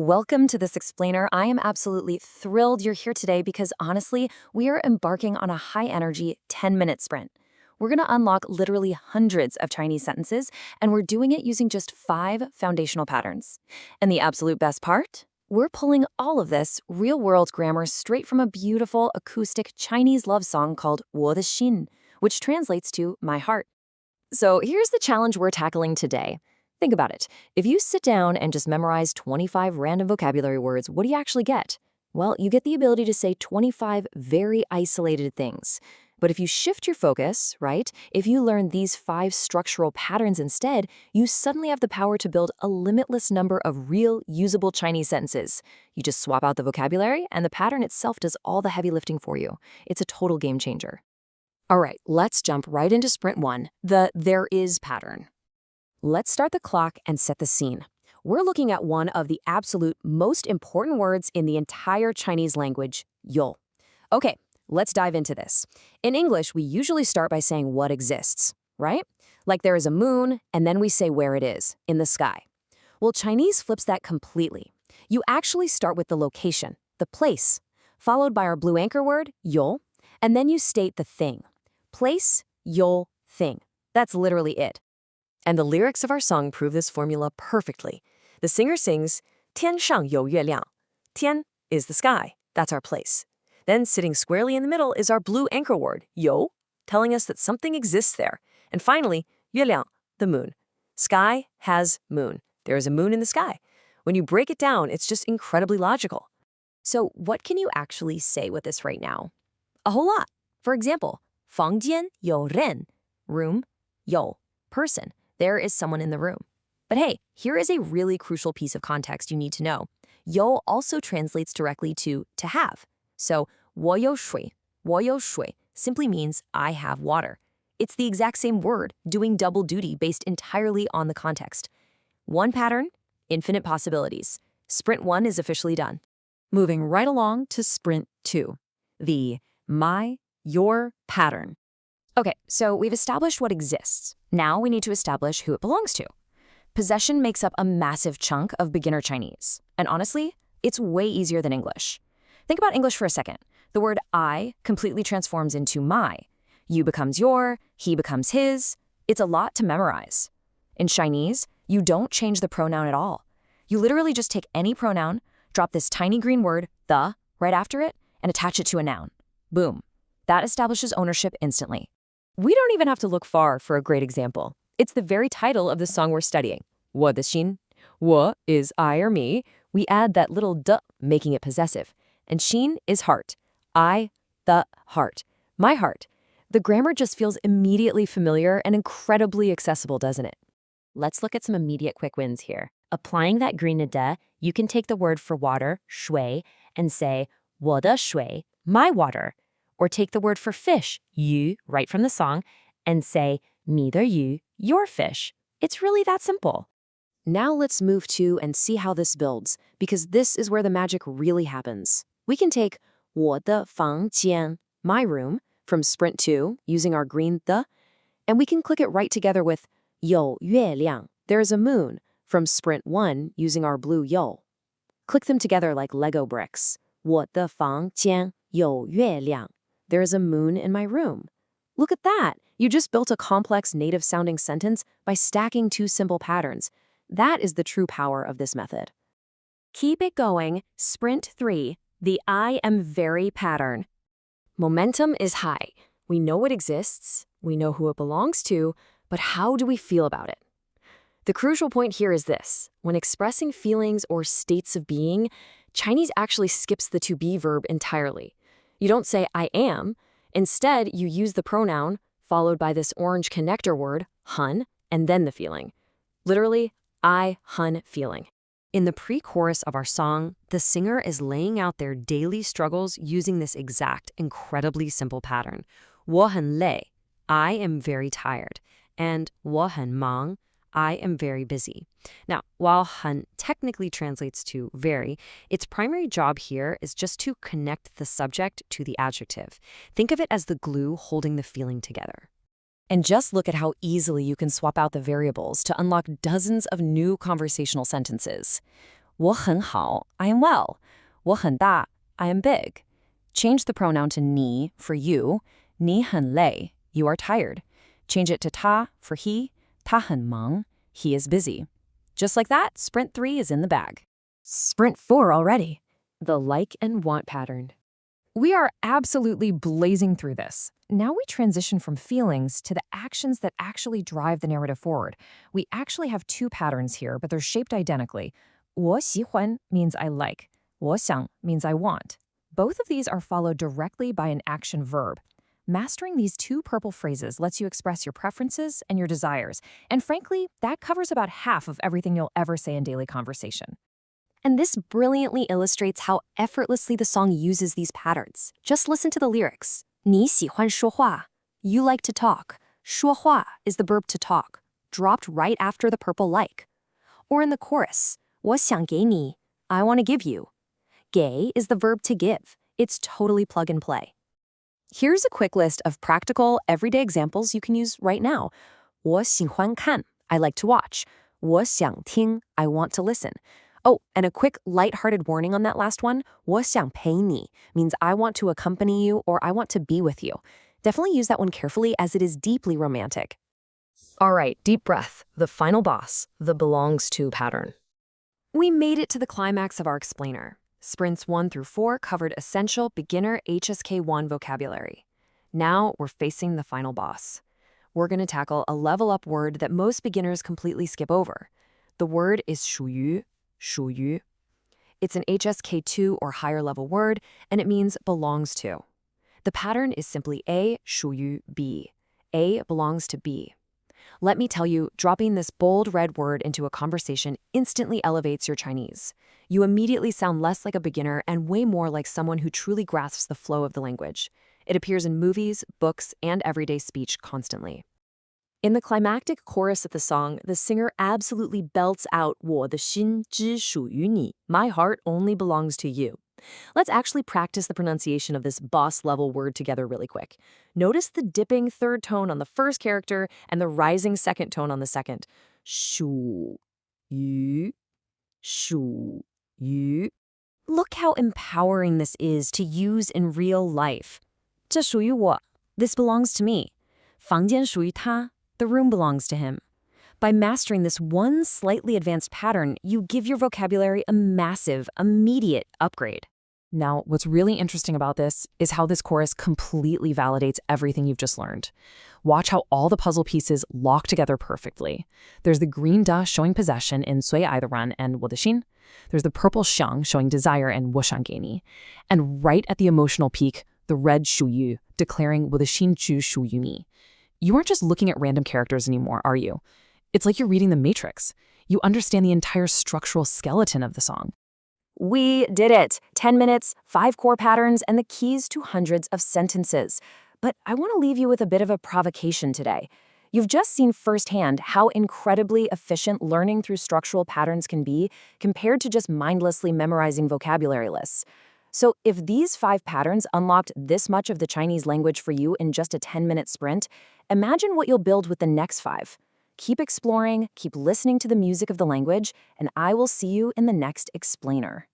Welcome to this explainer. I am absolutely thrilled you're here today because honestly, we are embarking on a high-energy 10-minute sprint. We're going to unlock literally hundreds of Chinese sentences, and we're doing it using just 5 foundational patterns. And the absolute best part? We're pulling all of this real-world grammar straight from a beautiful acoustic Chinese love song called 我的心, which translates to my heart. So here's the challenge we're tackling today. Think about it. If you sit down and just memorize 25 random vocabulary words, what do you actually get? Well, you get the ability to say 25 very isolated things. But if you shift your focus, right, if you learn these 5 structural patterns instead, you suddenly have the power to build a limitless number of real, usable Chinese sentences. You just swap out the vocabulary, and the pattern itself does all the heavy lifting for you. It's a total game changer. All right, let's jump right into Sprint 1, the there is pattern. Let's start the clock and set the scene. We're looking at one of the absolute most important words in the entire Chinese language, you. Okay, let's dive into this. In English, we usually start by saying what exists, right? Like there is a moon, and then we say where it is, in the sky. Well, Chinese flips that completely. You actually start with the location, the place, followed by our blue anchor word, you, and then you state the thing. Place, you, thing. That's literally it. And the lyrics of our song prove this formula perfectly. The singer sings, 天上有月亮. 天 is the sky. That's our place. Then sitting squarely in the middle is our blue anchor word, 有, telling us that something exists there. And finally, 月亮, the moon. Sky has moon. There is a moon in the sky. When you break it down, it's just incredibly logical. So what can you actually say with this right now? A whole lot. For example, 房间有人, room, 有, person. There is someone in the room. But hey, here is a really crucial piece of context you need to know. 有 also translates directly to have. So, 我有水 simply means I have water. It's the exact same word, doing double duty based entirely on the context. One pattern, infinite possibilities. Sprint 1 is officially done. Moving right along to Sprint 2, the my, your pattern. Okay, so we've established what exists. Now we need to establish who it belongs to. Possession makes up a massive chunk of beginner Chinese. And honestly, it's way easier than English. Think about English for a second. The word I completely transforms into my. You becomes your, he becomes his. It's a lot to memorize. In Chinese, you don't change the pronoun at all. You literally just take any pronoun, drop this tiny green word, the, right after it, and attach it to a noun. Boom. That establishes ownership instantly. We don't even have to look far for a great example. It's the very title of the song we're studying. 我的心. 我 is I or me. We add that little d, making it possessive. And 心 is heart. I, the heart. My heart. The grammar just feels immediately familiar and incredibly accessible, doesn't it? Let's look at some immediate quick wins here. Applying that green de, you can take the word for water, 水, and say 我的水, my water. Or take the word for fish, 鱼, right from the song, and say 你的鱼, your fish. It's really that simple. Now let's move to and see how this builds, because this is where the magic really happens. We can take 我的房间, my room, from Sprint 2, using our green the, and we can click it right together with 有月亮, there is a moon, from Sprint 1, using our blue 有. Click them together like Lego bricks. 我的房间有月亮. There is a moon in my room. Look at that! You just built a complex native-sounding sentence by stacking 2 simple patterns. That is the true power of this method. Keep it going. Sprint 3, the I am very pattern. Momentum is high. We know it exists, we know who it belongs to, but how do we feel about it? The crucial point here is this. When expressing feelings or states of being, Chinese actually skips the to be verb entirely. You don't say I am. Instead, you use the pronoun, followed by this orange connector word, hun, and then the feeling. Literally, I, hun, feeling. In the pre-chorus of our song, the singer is laying out their daily struggles using this exact, incredibly simple pattern. 我很累, I am very tired. And 我很忙, I am very busy. Now, while 很 technically translates to very, its primary job here is just to connect the subject to the adjective. Think of it as the glue holding the feeling together. And just look at how easily you can swap out the variables to unlock dozens of new conversational sentences. 我很好, I am well. 我很大, I am big. Change the pronoun to你 for you. 你很累, you are tired. Change it to 他 for he. 他很忙, he is busy. Just like that, sprint 3 is in the bag. Sprint 4 already. The like and want pattern. We are absolutely blazing through this. Now we transition from feelings to the actions that actually drive the narrative forward. We actually have 2 patterns here, but they're shaped identically. 我喜欢 means I like. 我想 means I want. Both of these are followed directly by an action verb. Mastering these 2 purple phrases lets you express your preferences and your desires. And frankly, that covers about half of everything you'll ever say in daily conversation. And this brilliantly illustrates how effortlessly the song uses these patterns. Just listen to the lyrics. 你喜欢说话. You like to talk. 说话 is the verb to talk, dropped right after the purple like. Or in the chorus, 我想给你. I want to give you. 给 is the verb to give. It's totally plug and play. Here's a quick list of practical, everyday examples you can use right now. 我喜欢看. I like to watch. 我想听. I want to listen. Oh, and a quick lighthearted warning on that last one. 我想陪你 means I want to accompany you or I want to be with you. Definitely use that one carefully as it is deeply romantic. All right, deep breath. The final boss, the belongs to pattern. We made it to the climax of our explainer. Sprints 1 through 4 covered essential beginner HSK1 vocabulary. Now we're facing the final boss. We're going to tackle a level-up word that most beginners completely skip over. The word is shǔyú. Shǔyú. It's an HSK2 or higher level word, and it means belongs to. The pattern is simply A, shǔyú, B. A belongs to B. Let me tell you, dropping this bold red word into a conversation instantly elevates your Chinese. You immediately sound less like a beginner and way more like someone who truly grasps the flow of the language. It appears in movies, books, and everyday speech constantly. In the climactic chorus of the song, the singer absolutely belts out 我的心只属于你. My heart only belongs to you. Let's actually practice the pronunciation of this boss-level word together really quick. Notice the dipping third tone on the first character and the rising second tone on the second. 属于, 属于. Look how empowering this is to use in real life. 这属于我. This belongs to me. 房间属于他. The room belongs to him. By mastering this one slightly advanced pattern, you give your vocabulary a massive, immediate upgrade. Now, what's really interesting about this is how this chorus completely validates everything you've just learned. Watch how all the puzzle pieces lock together perfectly. There's the green da showing possession in 随爱的人 and 我的心. There's the purple xiang showing desire in 我想给你. And right at the emotional peak, the red 属于 declaring 我的心只属于你. You aren't just looking at random characters anymore, are you? It's like you're reading The Matrix. You understand the entire structural skeleton of the song. We did it! 10 minutes, 5 core patterns, and the keys to hundreds of sentences. But I want to leave you with a bit of a provocation today. You've just seen firsthand how incredibly efficient learning through structural patterns can be compared to just mindlessly memorizing vocabulary lists. So if these 5 patterns unlocked this much of the Chinese language for you in just a 10-minute sprint, imagine what you'll build with the next 5. Keep exploring, keep listening to the music of the language, and I will see you in the next explainer.